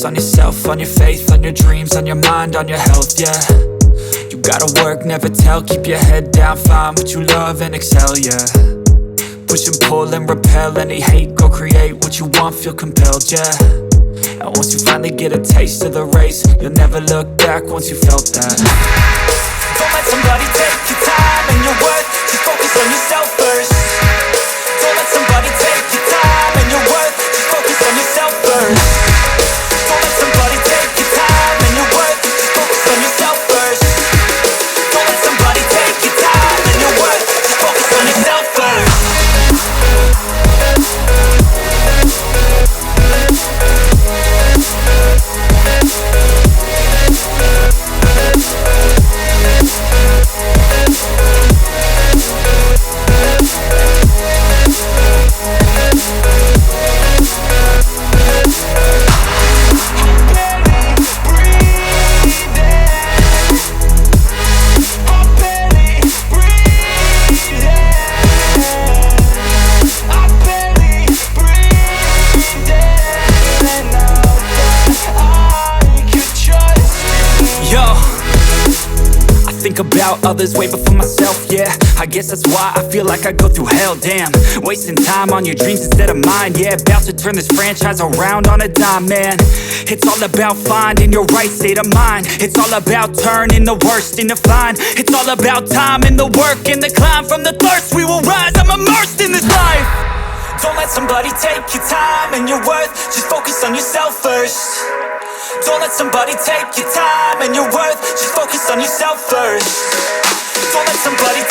on yourself, on your faith, on your dreams, on your mind, on your health, yeah. You gotta work, never tell, keep your head down, find what you love and excel, yeah. Push and pull and repel any hate, go create what you want, feel compelled, yeah. And once you finally get a taste of the race, you'll never look back once you felt that. Don't let somebody take your time and your worth, just focus on yourself first. Don't let somebody take your time and your worth, just focus on yourself first. Don't let somebody take your time and your worth, just focus on yourself first. Don't let somebody take your time and your worth, just focus on yourself first. Think about others way before myself, yeah. I guess that's why I feel like I go through hell, damn. Wasting time on your dreams instead of mine, yeah. About to turn this franchise around on a dime, man. It's all about finding your right state of mind. It's all about turning the worst into fine. It's all about time and the work and the climb. From the thirst we will rise, I'm immersed in this life. Don't let somebody take your time and your worth, just focus on yourself first. Don't let somebody take your time and your worth, just focus on yourself first. Don't let somebody